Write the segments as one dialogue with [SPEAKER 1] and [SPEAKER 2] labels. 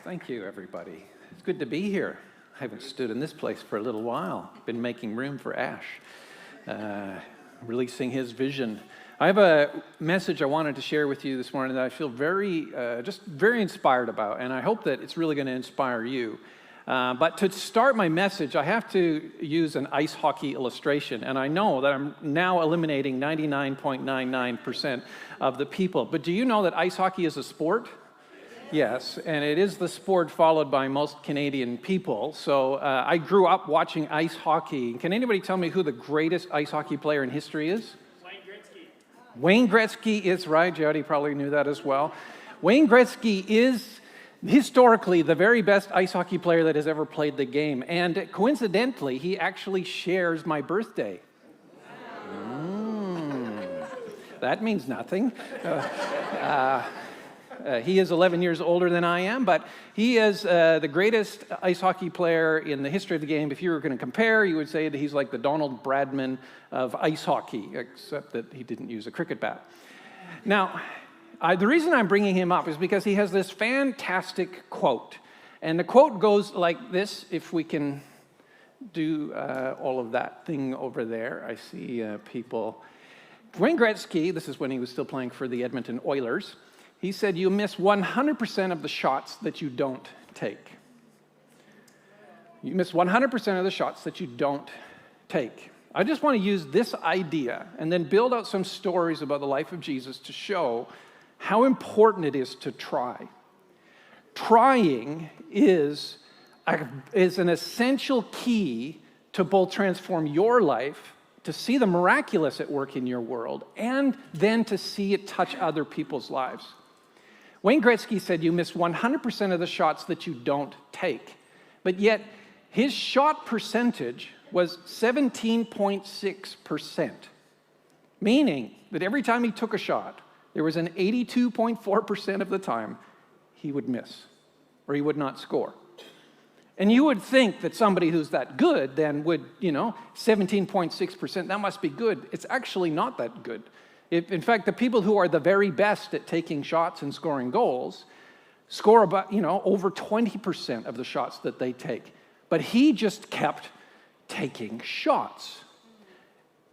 [SPEAKER 1] Thank you, everybody. It's good to be here. I haven't stood in this place for a little while. Been making room for Ash, releasing his vision. I have a message I wanted to share with you this morning that I feel very inspired about, and I hope that it's really going to inspire you. But to start my message, I have to use an ice hockey illustration, and I know that I'm now eliminating 99.99% of the people. But do you know that ice hockey is a sport? Yes, and it is the sport followed by most Canadian people. So I grew up watching ice hockey. Can anybody tell me who the greatest ice hockey player in history is?
[SPEAKER 2] Wayne Gretzky.
[SPEAKER 1] Wayne Gretzky is right. Jody probably knew that as well. Wayne Gretzky is historically the very best ice hockey player that has ever played the game. And coincidentally, he actually shares my birthday. That means nothing. He is 11 years older than I am, but he is the greatest ice hockey player in the history of the game. If you were going to compare, you would say that he's like the Donald Bradman of ice hockey, except that he didn't use a cricket bat. Now, the reason I'm bringing him up is because he has this fantastic quote. And the quote goes like this, if we can do all of that thing over there. I see people. Wayne Gretzky, this is when he was still playing for the Edmonton Oilers, he said, "You miss 100% of the shots that you don't take." You miss 100% of the shots that you don't take. I just want to use this idea and then build out some stories about the life of Jesus to show how important it is to try. Trying is an essential key to both transform your life, to see the miraculous at work in your world, and then to see it touch other people's lives. Wayne Gretzky said you miss 100% of the shots that you don't take. But yet, his shot percentage was 17.6%, meaning that every time he took a shot, there was an 82.4% of the time he would miss, or he would not score. And you would think that somebody who's that good then would, 17.6%, that must be good. It's actually not that good. In fact, the people who are the very best at taking shots and scoring goals score about, over 20% of the shots that they take. But he just kept taking shots.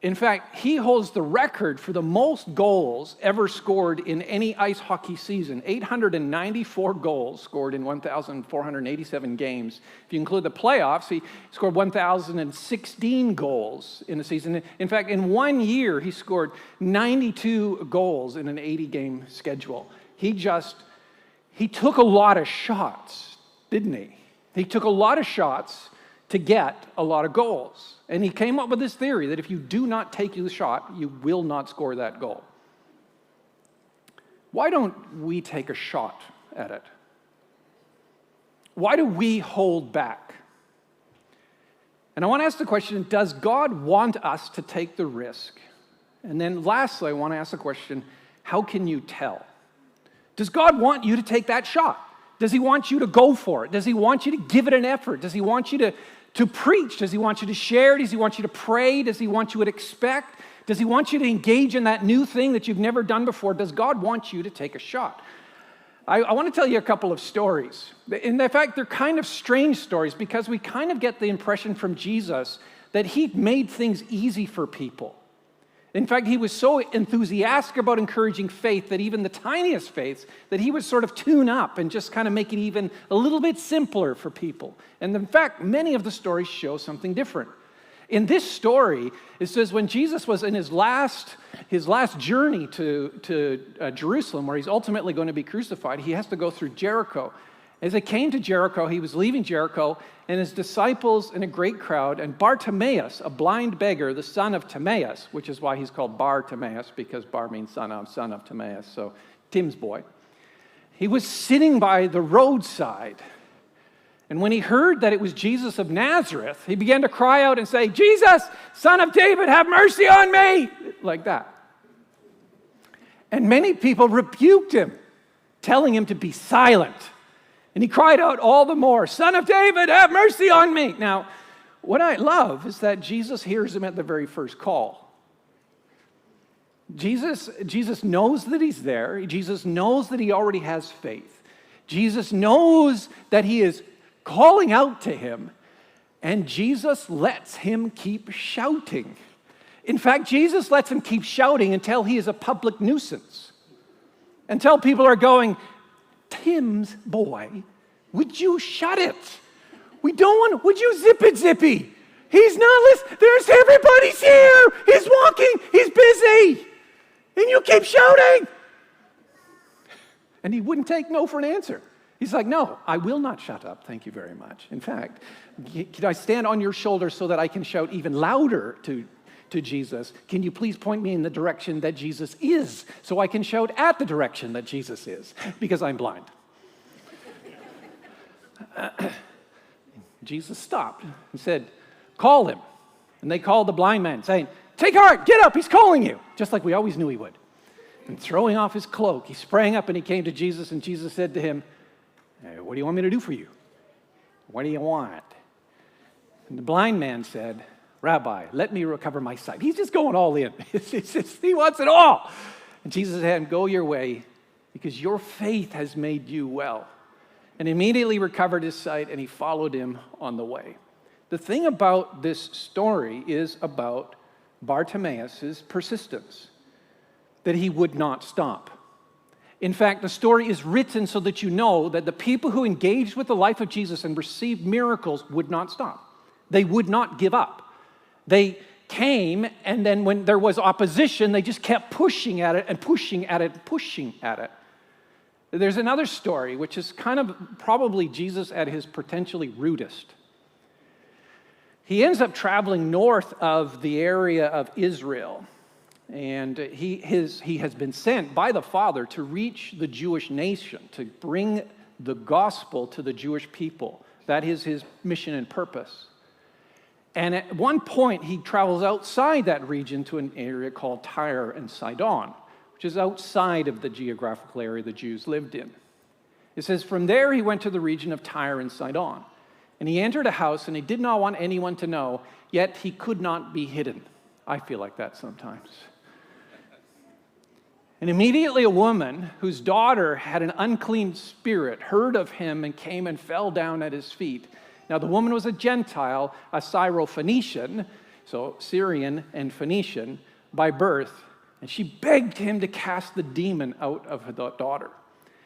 [SPEAKER 1] In fact, he holds the record for the most goals ever scored in any ice hockey season. 894 goals scored in 1,487 games. If you include the playoffs, he scored 1,016 goals in the season. In fact, in 1 year, he scored 92 goals in an 80-game schedule. He took a lot of shots, didn't he? He took a lot of shots to get a lot of goals. And he came up with this theory that if you do not take the shot, you will not score that goal. Why don't we take a shot at it? Why do we hold back? And I want to ask the question, does God want us to take the risk? And then lastly, I want to ask the question, how can you tell? Does God want you to take that shot? Does he want you to go for it? Does he want you to give it an effort? Does he want you to preach? Does he want you to share? Does he want you to pray? Does he want you to expect? Does he want you to engage in that new thing that you've never done before? Does God want you to take a shot? I want to tell you a couple of stories. In fact, they're kind of strange stories because we kind of get the impression from Jesus that he made things easy for people. In fact, he was so enthusiastic about encouraging faith that even the tiniest faiths, that he would sort of tune up and just kind of make it even a little bit simpler for people. And in fact, many of the stories show something different. In this story, it says when Jesus was in his last journey to Jerusalem, where he's ultimately going to be crucified, he has to go through Jericho. As they came to Jericho, he was leaving Jericho, and his disciples and a great crowd, and Bartimaeus, a blind beggar, the son of Timaeus, which is why he's called Bartimaeus, because Bar means son of Timaeus, so Tim's boy. He was sitting by the roadside, and when he heard that it was Jesus of Nazareth, he began to cry out and say, "Jesus, son of David, have mercy on me!" like that. And many people rebuked him, telling him to be silent. And he cried out all the more, "Son of David, have mercy on me." Now, what I love is that Jesus hears him at the very first call. Jesus knows that he's there. Jesus knows that he already has faith. Jesus knows that he is calling out to him, and Jesus lets him keep shouting. In fact, Jesus lets him keep shouting until he is a public nuisance. Until people are going, Tim's boy, would you shut it? We don't want, would you zip it, Zippy? He's not listening. There's everybody's here. He's walking. He's busy. And you keep shouting. And he wouldn't take no for an answer. He's like, no, I will not shut up. Thank you very much. In fact, can I stand on your shoulder so that I can shout even louder to Jesus? Can you please point me in the direction that Jesus is so I can shout at the direction that Jesus is? Because I'm blind. Jesus stopped and said, call him. And they called the blind man, saying, take heart, get up, he's calling you. Just like we always knew he would. And throwing off his cloak, he sprang up and he came to Jesus, and Jesus said to him, hey, what do you want me to do for you? What do you want? And the blind man said, Rabbi, let me recover my sight. He's just going all in. He wants it all. And Jesus said, go your way, because your faith has made you well. And immediately recovered his sight, and he followed him on the way. The thing about this story is about Bartimaeus' persistence, that he would not stop. In fact, the story is written so that you know that the people who engaged with the life of Jesus and received miracles would not stop. They would not give up. They came, and then when there was opposition, they just kept pushing at it and pushing at it and pushing at it. There's another story, which is kind of probably Jesus at his potentially rudest. He ends up traveling north of the area of Israel, and he has been sent by the Father to reach the Jewish nation, to bring the gospel to the Jewish people. That is his mission and purpose. And at one point, he travels outside that region to an area called Tyre and Sidon, which is outside of the geographical area the Jews lived in. It says, from there he went to the region of Tyre and Sidon. And he entered a house, and he did not want anyone to know, yet he could not be hidden. I feel like that sometimes. And immediately a woman whose daughter had an unclean spirit heard of him and came and fell down at his feet. Now the woman was a Gentile, a Syro-Phoenician, so Syrian and Phoenician by birth, and she begged him to cast the demon out of her daughter.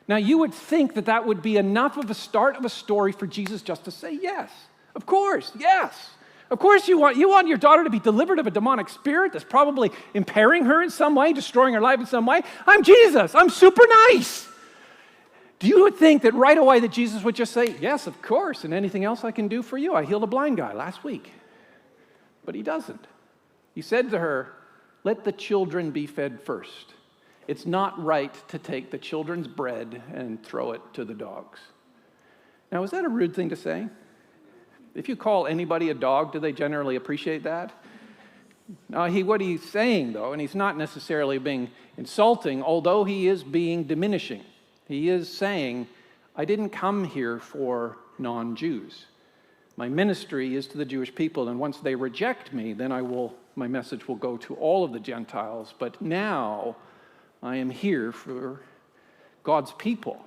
[SPEAKER 1] Now you would think that that would be enough of a start of a story for Jesus just to say yes. Of course, yes. Of course you want your daughter to be delivered of a demonic spirit that's probably impairing her in some way, destroying her life in some way. I'm Jesus. I'm super nice. Do you think that right away that Jesus would just say, yes, of course, and anything else I can do for you? I healed a blind guy last week. But he doesn't. He said to her, let the children be fed first. It's not right to take the children's bread and throw it to the dogs. Now, is that a rude thing to say? If you call anybody a dog, do they generally appreciate that? Now, what he's saying, though, and he's not necessarily being insulting, although he is being diminishing. He is saying, I didn't come here for non-Jews. My ministry is to the Jewish people, and once they reject me, then my message will go to all of the Gentiles. But now I am here for God's people.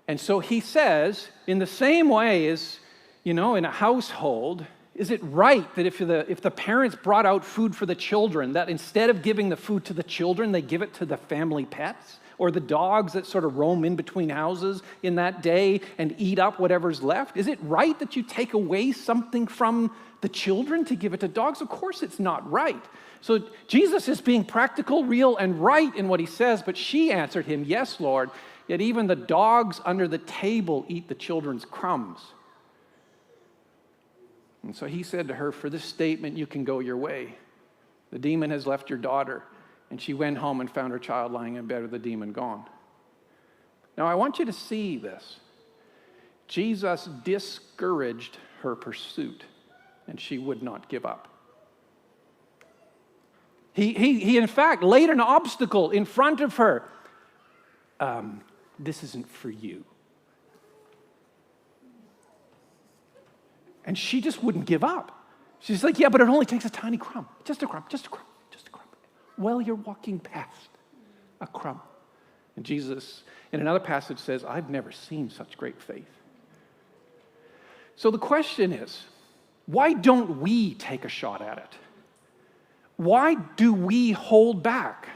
[SPEAKER 1] And so he says, in the same way as, in a household, is it right that if the parents brought out food for the children, that instead of giving the food to the children, they give it to the family pets? Or the dogs that sort of roam in between houses in that day and eat up whatever's left? Is it right that you take away something from the children to give it to dogs? Of course it's not right. So Jesus is being practical, real, and right in what he says, but she answered him, yes, Lord, yet even the dogs under the table eat the children's crumbs. And so he said to her, for this statement you can go your way. The demon has left your daughter. And she went home and found her child lying in bed with the demon gone. Now, I want you to see this. Jesus discouraged her pursuit, and she would not give up. He in fact, laid an obstacle in front of her. This isn't for you. And she just wouldn't give up. She's like, yeah, but it only takes a tiny crumb. Just a crumb, just a crumb. Well, you're walking past a crumb. And Jesus, in another passage, says, I've never seen such great faith. So the question is, why don't we take a shot at it? Why do we hold back?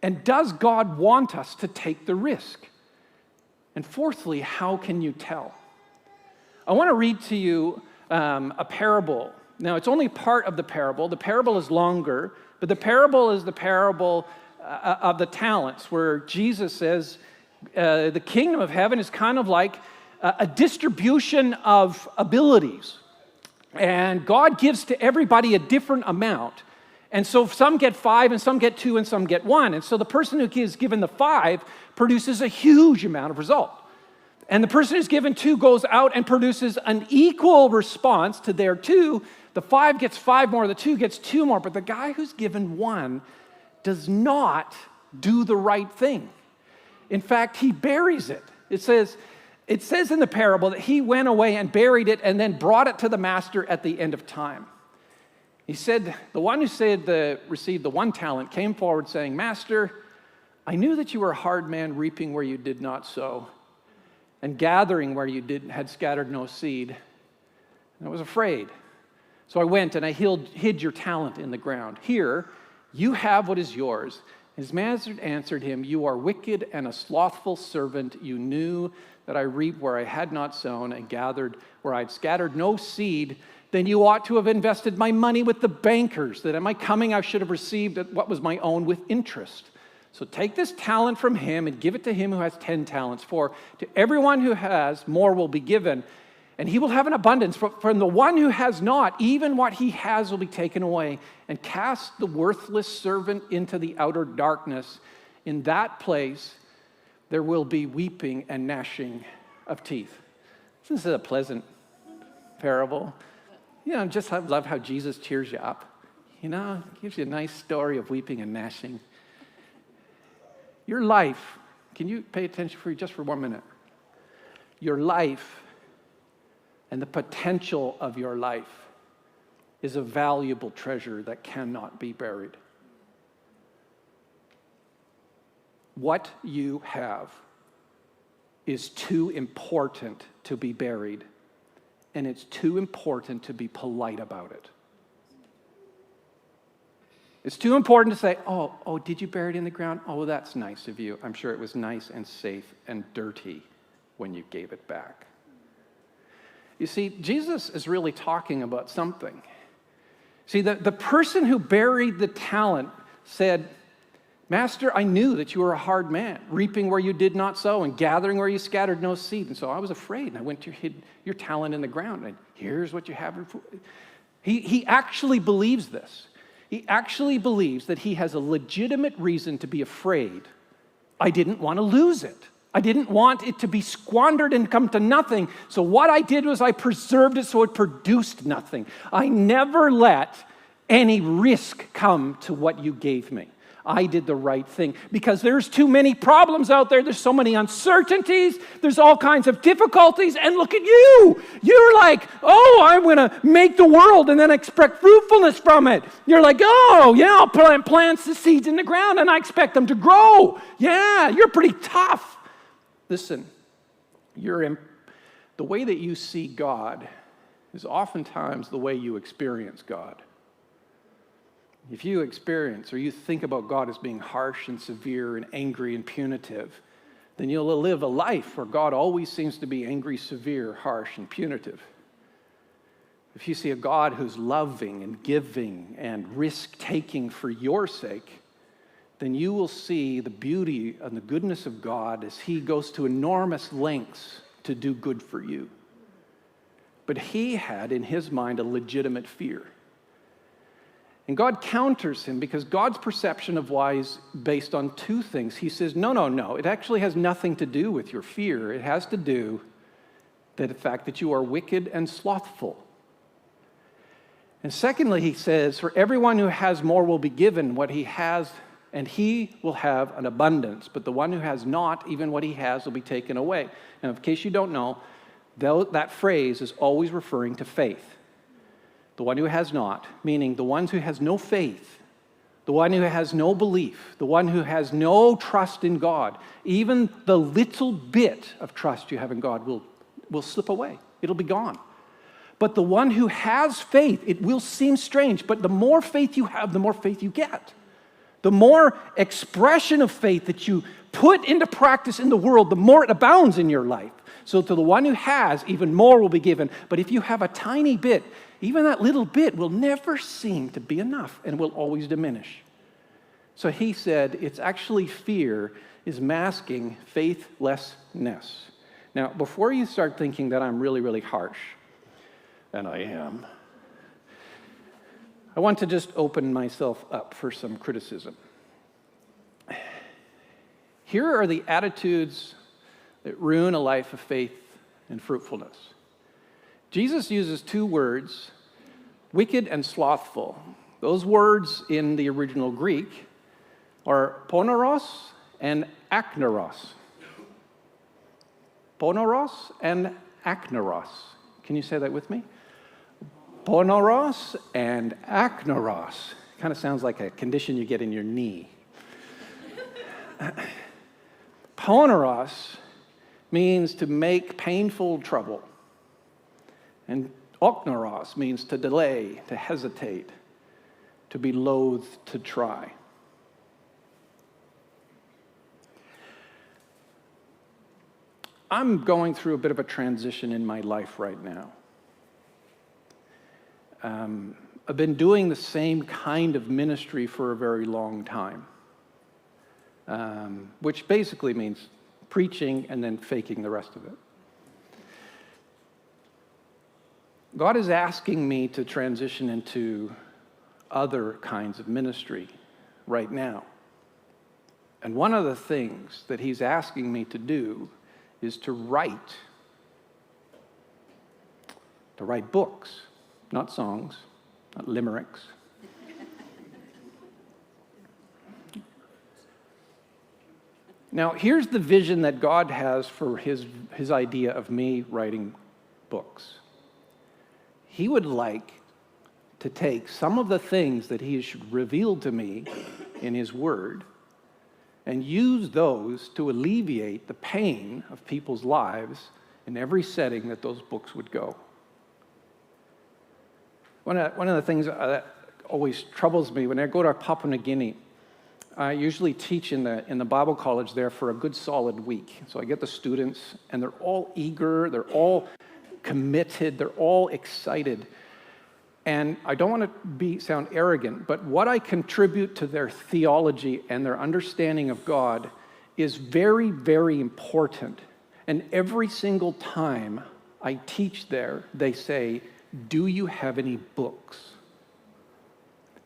[SPEAKER 1] And does God want us to take the risk? And fourthly, how can you tell? I want to read to you a parable. Now, it's only part of the parable. The parable is longer, but the parable is the parable of the talents, where Jesus says the kingdom of heaven is kind of like a distribution of abilities. And God gives to everybody a different amount. And so some get 5, and some get 2, and some get 1. And so the person who is given the 5 produces a huge amount of result. And the person who's given 2 goes out and produces an equal response to their 2. The 5 gets 5 more, the 2 gets 2 more. But the guy who's given 1 does not do the right thing. In fact, he buries it. It says in the parable that he went away and buried it and then brought it to the master at the end of time. He said, the one who received the 1 talent came forward saying, Master, I knew that you were a hard man, reaping where you did not sow, and gathering where you had scattered no seed. And I was afraid. So I went and I hid your talent in the ground. Here, you have what is yours. His master answered him, You are wicked and a slothful servant. You knew that I reaped where I had not sown and gathered where I had scattered no seed. Then you ought to have invested my money with the bankers, that at my coming I should have received what was my own with interest. So take this talent from him and give it to him who has 10 talents. For to everyone who has, more will be given, and he will have an abundance. From the one who has not, even what he has will be taken away. And cast the worthless servant into the outer darkness. In that place there will be weeping and gnashing of teeth. This is a pleasant parable. I love how Jesus cheers you up. Gives you a nice story of weeping and gnashing. Your life, can you pay attention just for 1 minute? Your life and the potential of your life is a valuable treasure that cannot be buried. What you have is too important to be buried, and it's too important to be polite about it. It's too important to say, oh, did you bury it in the ground? Oh, that's nice of you. I'm sure it was nice and safe and dirty when you gave it back. You see, Jesus is really talking about something. See, the person who buried the talent said, Master, I knew that you were a hard man, reaping where you did not sow and gathering where you scattered no seed. And so I was afraid, and I went to hid your talent in the ground, and here's what you have. He actually believes this. He actually believes that he has a legitimate reason to be afraid. I didn't want to lose it. I didn't want it to be squandered and come to nothing. So what I did was I preserved it so it produced nothing. I never let any risk come to what you gave me. I did the right thing because there's too many problems out there. There's so many uncertainties. There's all kinds of difficulties. And look at you. You're like, I'm going to make the world and then expect fruitfulness from it. You're like, I'll plant plants, the seeds in the ground, and I expect them to grow. Yeah, you're pretty tough. Listen, the way that you see God is oftentimes the way you experience God. If you experience or you think about God as being harsh and severe and angry and punitive, then you'll live a life where God always seems to be angry, severe, harsh, and punitive. If you see a God who's loving and giving and risk-taking for your sake, then you will see the beauty and the goodness of God as he goes to enormous lengths to do good for you. But he had in his mind a legitimate fear. And God counters him because God's perception of why is based on 2 things. He says, no, it actually has nothing to do with your fear. It has to do with the fact that you are wicked and slothful. And secondly, he says, for everyone who has more will be given what he has, and he will have an abundance. But the one who has not, even what he has, will be taken away. Now, in case you don't know, that phrase is always referring to faith. The one who has not, meaning the ones who has no faith, the one who has no belief, the one who has no trust in God, even the little bit of trust you have in God will slip away. It'll be gone. But the one who has faith, it will seem strange, but the more faith you have, the more faith you get. The more expression of faith that you put into practice in the world, the more it abounds in your life. So to the one who has, even more will be given. But if you have a tiny bit, even that little bit will never seem to be enough and will always diminish. So he said, it's actually fear is masking faithlessness. Now, before you start thinking that I'm really, really harsh, and I am, I want to just open myself up for some criticism. Here are the attitudes that ruin a life of faith and fruitfulness. Jesus uses two words, wicked and slothful. Those words in the original Greek are poneros and akneros. Poneros and akneros. Can you say that with me? Poneros and akneros. Kind of sounds like a condition you get in your knee. Poneros means to make painful trouble. And okneros means to delay, to hesitate, to be loath to try. I'm going through a bit of a transition in my life right now. I've been doing the same kind of ministry for a very long time, which basically means preaching and then faking the rest of it. God is asking me to transition into other kinds of ministry right now. And one of the things that he's asking me to do is to write books, not songs, not limericks. Now, here's the vision that God has for his idea of me writing books. He would like to take some of the things that he has revealed to me in his word and use those to alleviate the pain of people's lives in every setting that those books would go. One of the things that always troubles me when I go to Papua New Guinea, I usually teach in the Bible college there for a good solid week. So I get the students, and they're all eager, they're all committed, they're all excited. And I don't want to sound arrogant, but what I contribute to their theology and their understanding of God is very, very important. And every single time I teach there, they say, "Do you have any books?"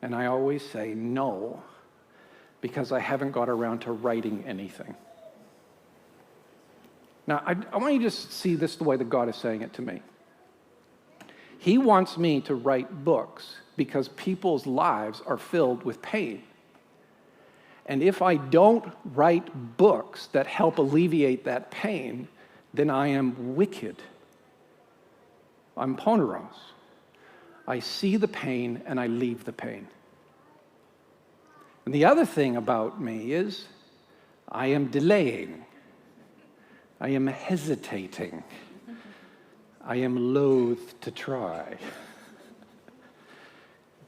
[SPEAKER 1] And I always say, "No, because I haven't got around to writing anything." Now, I want you to just see this the way that God is saying it to me. He wants me to write books because people's lives are filled with pain. And if I don't write books that help alleviate that pain, then I am wicked. I'm poneros. I see the pain and I leave the pain. And the other thing about me is I am delaying. I am hesitating. I am loath to try.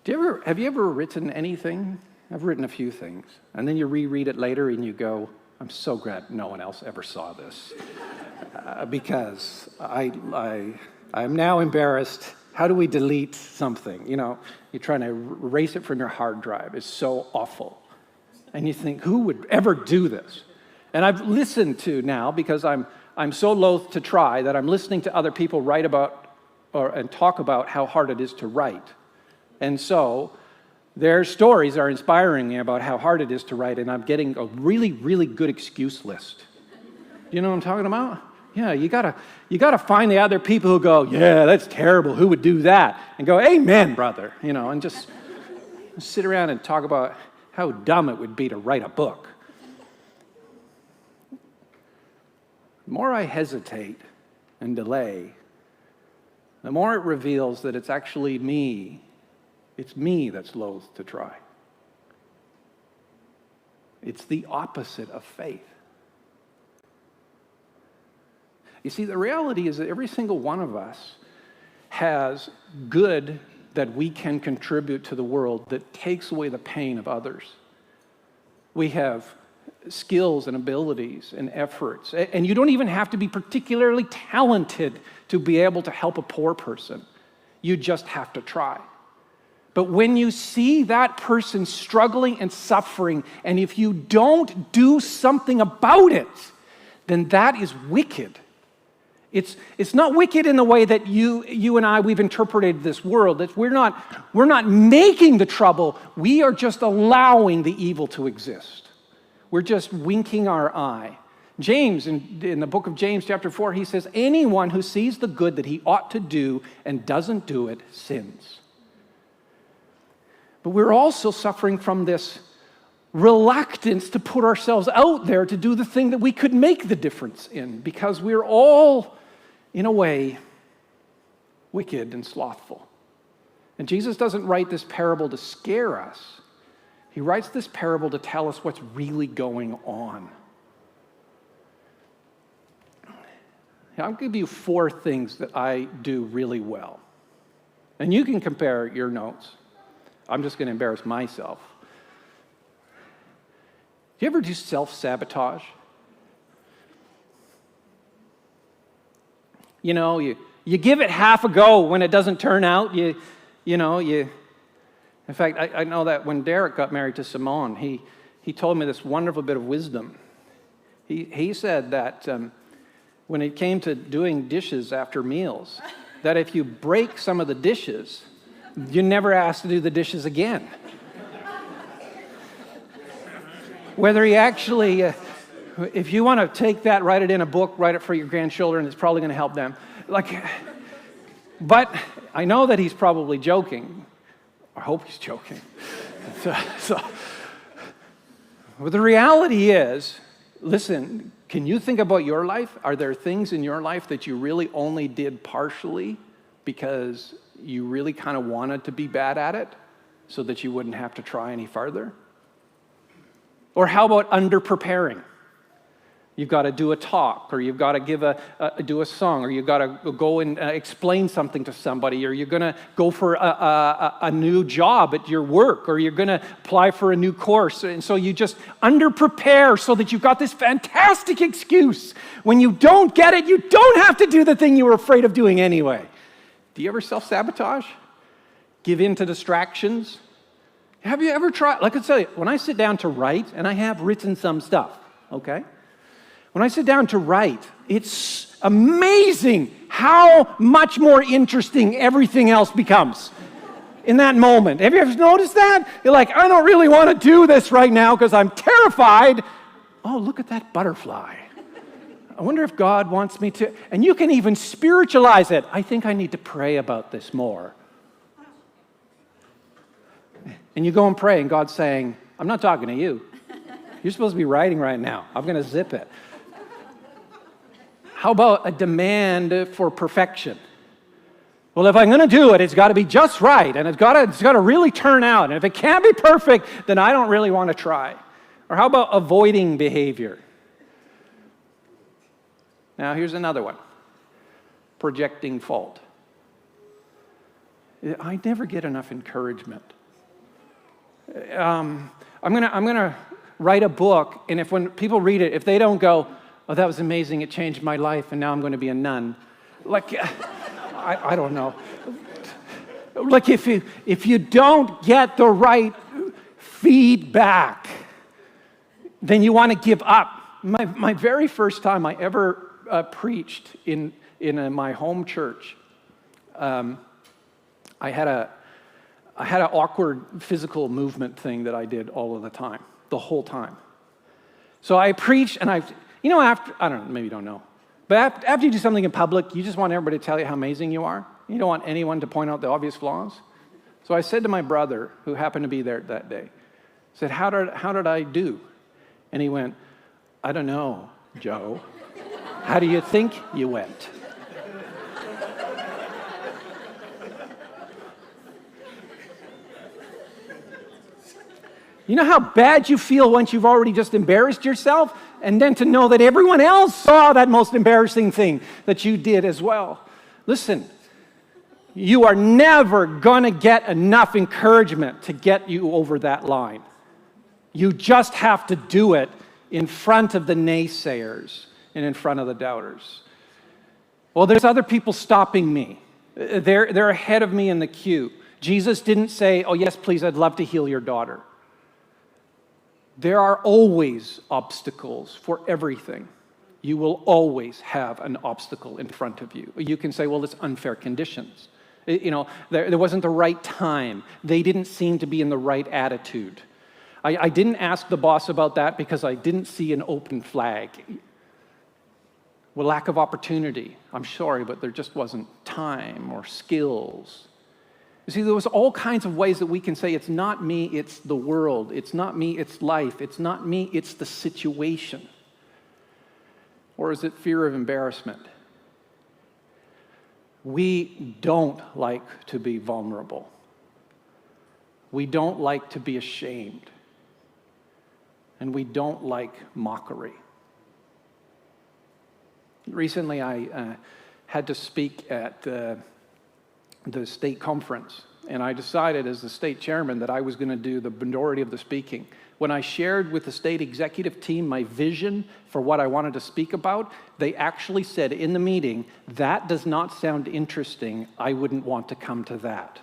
[SPEAKER 1] Have you ever written anything? I've written a few things. And then you reread it later and you go, I'm so glad no one else ever saw this. Because I'm now embarrassed. How do we delete something? You know, you're trying to erase it from your hard drive. It's so awful. And you think, who would ever do this? And I've listened to now, because I'm so loath to try, that I'm listening to other people write about and talk about how hard it is to write. And so their stories are inspiring me about how hard it is to write, and I'm getting a really, really good excuse list. Do you know what I'm talking about? Yeah, you gotta find the other people who go, yeah, that's terrible. Who would do that? And go, amen, brother. You know, and just sit around and talk about how dumb it would be to write a book. The more I hesitate and delay, the more it reveals that it's actually me. It's me that's loath to try. It's the opposite of faith. You see, the reality is that every single one of us has good that we can contribute to the world that takes away the pain of others. We have skills and abilities and efforts. And you don't even have to be particularly talented to be able to help a poor person. You just have to try. But when you see that person struggling and suffering, and if you don't do something about it, then that is wicked. It's not wicked in the way that you and I, we've interpreted this world. That we're not making the trouble. We are just allowing the evil to exist. We're just winking our eye. James, in the book of James, chapter 4, he says, anyone who sees the good that he ought to do and doesn't do it sins. But we're also suffering from this reluctance to put ourselves out there to do the thing that we could make the difference in, because we're all, in a way, wicked and slothful. And Jesus doesn't write this parable to scare us. He writes this parable to tell us what's really going on. I'll give you 4 things that I do really well. And you can compare your notes. I'm just going to embarrass myself. Do you ever do self-sabotage? You know, you give it half a go when it doesn't turn out. In fact, I know that when Derek got married to Simone, he told me this wonderful bit of wisdom. He said that when it came to doing dishes after meals, that if you break some of the dishes, you're never asked to do the dishes again. Whether he actually, if you want to take that, write it in a book, write it for your grandchildren, it's probably going to help them. But I know that he's probably joking. I hope he's joking. But the reality is, listen, can you think about your life? Are there things in your life that you really only did partially because you really kind of wanted to be bad at it so that you wouldn't have to try any farther? Or how about under-preparing? You've got to do a talk, or you've got to do a song, or you've got to go and explain something to somebody, or you're going to go for a new job at your work, or you're going to apply for a new course. And so you just under-prepare so that you've got this fantastic excuse. When you don't get it, you don't have to do the thing you were afraid of doing anyway. Do you ever self-sabotage? Give in to distractions? Have you ever tried? Like I tell you, when I sit down to write, and I have written some stuff, okay? When I sit down to write, it's amazing how much more interesting everything else becomes in that moment. Have you ever noticed that? You're like, I don't really want to do this right now because I'm terrified. Oh, look at that butterfly. I wonder if God wants me to. And you can even spiritualize it. I think I need to pray about this more. And you go and pray, and God's saying, I'm not talking to you. You're supposed to be writing right now. I'm going to zip it. How about a demand for perfection? Well, if I'm going to do it, it's got to be just right, and it's got to really turn out. And if it can't be perfect, then I don't really want to try. Or how about avoiding behavior? Now, here's another one. Projecting fault. I never get enough encouragement. I'm gonna write a book, and when people read it, if they don't go, oh, that was amazing, it changed my life, and now I'm going to be a nun. Like, I don't know. Like, if you don't get the right feedback, then you want to give up. My very first time I ever preached in my home church, I had an awkward physical movement thing that I did all of the time, the whole time. So I preached, and after, I don't know, maybe you don't know, but after you do something in public, you just want everybody to tell you how amazing you are. You don't want anyone to point out the obvious flaws. So I said to my brother, who happened to be there that day, I said, how did I do? And he went, I don't know, Joe. How do you think you went? You know how bad you feel once you've already just embarrassed yourself? And then to know that everyone else saw that most embarrassing thing that you did as well. Listen, you are never going to get enough encouragement to get you over that line. You just have to do it in front of the naysayers and in front of the doubters. Well, there's other people stopping me. They're ahead of me in the queue. Jesus didn't say, oh, yes, please, I'd love to heal your daughter. There are always obstacles for everything. You will always have an obstacle in front of you. You can say, well, it's unfair conditions. There wasn't the right time. They didn't seem to be in the right attitude. I didn't ask the boss about that because I didn't see an open flag. Well, lack of opportunity. I'm sorry, but there just wasn't time or skills. You see, there was all kinds of ways that we can say, it's not me, it's the world. It's not me, it's life. It's not me, it's the situation. Or is it fear of embarrassment? We don't like to be vulnerable. We don't like to be ashamed. And we don't like mockery. Recently, I had to speak at the state conference, and I decided as the state chairman that I was going to do the majority of the speaking. When I shared with the state executive team my vision for what I wanted to speak about, they actually said in the meeting, that does not sound interesting. I wouldn't want to come to that.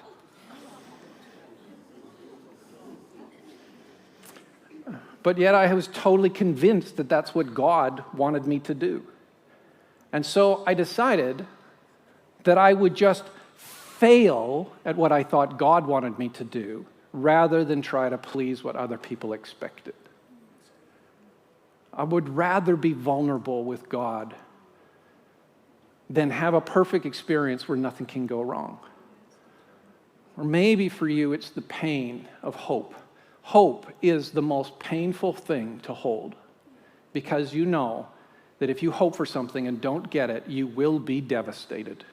[SPEAKER 1] But yet I was totally convinced that that's what God wanted me to do. And so I decided that I would just fail at what I thought God wanted me to do rather than try to please what other people expected. I would rather be vulnerable with God than have a perfect experience where nothing can go wrong. Or maybe for you, it's the pain of hope. Hope is the most painful thing to hold because you know that if you hope for something and don't get it, you will be devastated.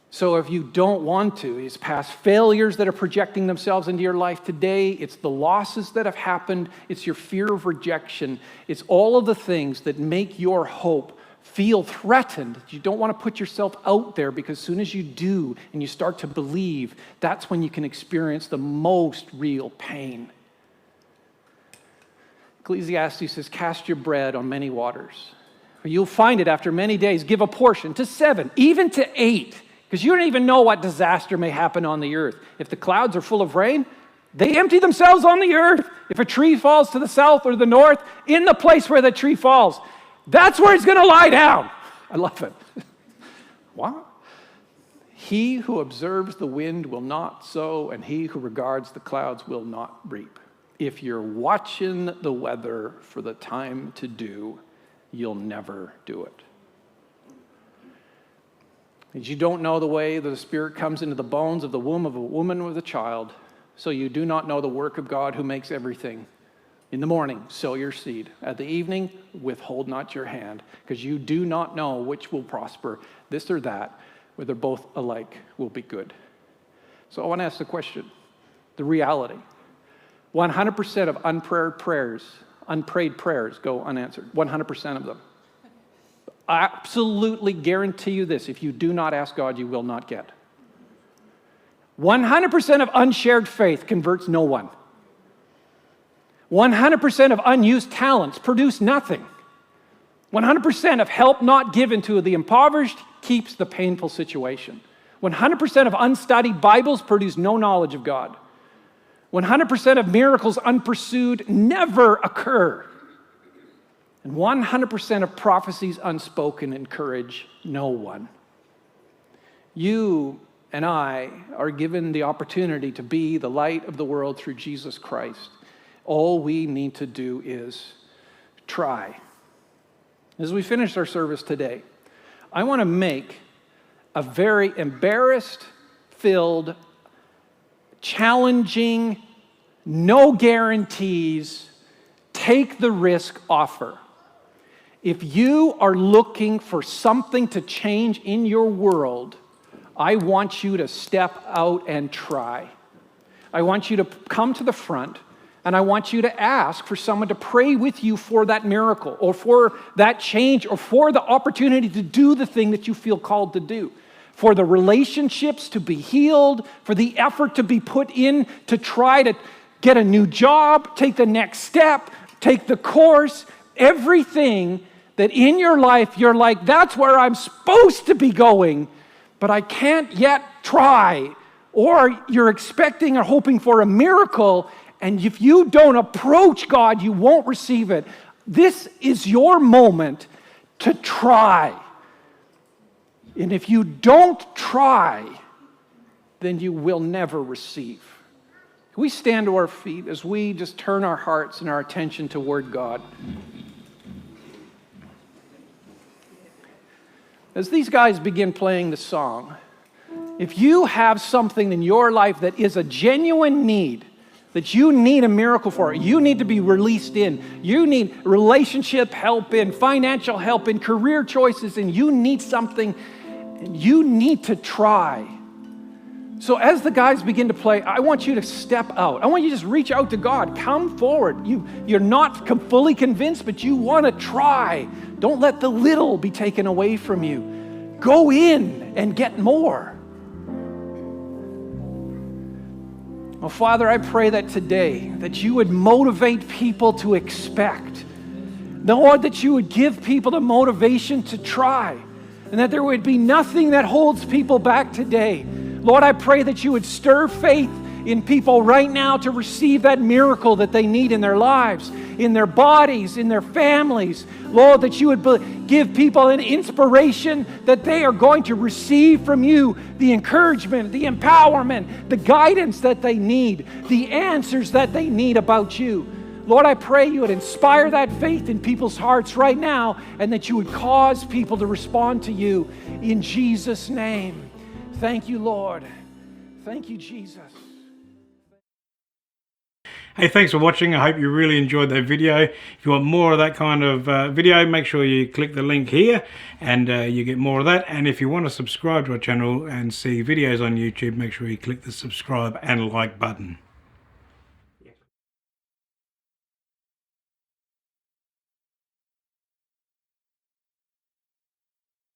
[SPEAKER 1] So if you don't want to, it's past failures that are projecting themselves into your life today, it's the losses that have happened, it's your fear of rejection, it's all of the things that make your hope feel threatened. You don't want to put yourself out there because as soon as you do and you start to believe, that's when you can experience the most real pain. Ecclesiastes says, cast your bread on many waters, for you'll find it after many days. Give a portion to 7, even to 8, because you don't even know what disaster may happen on the earth. If the clouds are full of rain, they empty themselves on the earth. If a tree falls to the south or the north, in the place where the tree falls, that's where it's going to lie down. I love it. What? He who observes the wind will not sow, and he who regards the clouds will not reap. If you're watching the weather for the time to do, you'll never do it. As you don't know the way that the Spirit comes into the bones of the womb of a woman with a child, so you do not know the work of God who makes everything. In the morning, sow your seed. At the evening, withhold not your hand, because you do not know which will prosper, this or that, whether both alike will be good. So I want to ask the question, the reality. 100% of unprayed prayers go unanswered. 100% of them. I absolutely guarantee you this, if you do not ask God, you will not get. 100% of unshared faith converts no one. 100% of unused talents produce nothing. 100% of help not given to the impoverished keeps the painful situation. 100% of unstudied Bibles produce no knowledge of God. 100% of miracles unpursued never occur. And 100% of prophecies unspoken encourage no one. You and I are given the opportunity to be the light of the world through Jesus Christ. All we need to do is try. As we finish our service today, I want to make a very embarrassed-filled, challenging, no guarantees, take the risk offer. If you are looking for something to change in your world, I want you to step out and try. I want you to come to the front, and I want you to ask for someone to pray with you for that miracle or for that change or for the opportunity to do the thing that you feel called to do, for the relationships to be healed, for the effort to be put in to try to get a new job, take the next step, take the course, everything that in your life you're like, that's where I'm supposed to be going, but I can't yet try. Or you're expecting or hoping for a miracle, and if you don't approach God, you won't receive it. This is your moment to try. And if you don't try, then you will never receive. Can we stand to our feet as we just turn our hearts and our attention toward God? As these guys begin playing the song, if you have something in your life that is a genuine need, that you need a miracle for, you need to be released in, you need relationship help in, financial help in, career choices in, you need something, and you need to try. So as the guys begin to play, I want you to step out. I want you to just reach out to God. Come forward. You're not fully convinced, but you want to try. Don't let the little be taken away from you. Go in and get more. Oh, Father, I pray that today, that you would motivate people to expect. Lord, that you would give people the motivation to try, and that there would be nothing that holds people back today. Lord, I pray that you would stir faith in people right now to receive that miracle that they need in their lives, in their bodies, in their families. Lord, that you would give people an inspiration that they are going to receive from you the encouragement, the empowerment, the guidance that they need, the answers that they need about you. Lord, I pray you would inspire that faith in people's hearts right now, and that you would cause people to respond to you in Jesus' name. Thank you, Lord. Thank you, Jesus.
[SPEAKER 3] Hey, thanks for watching. I hope you really enjoyed that video. If you want more of that kind of video, make sure you click the link here and you get more of that. And if you want to subscribe to our channel and see videos on YouTube, make sure you click the subscribe and like button.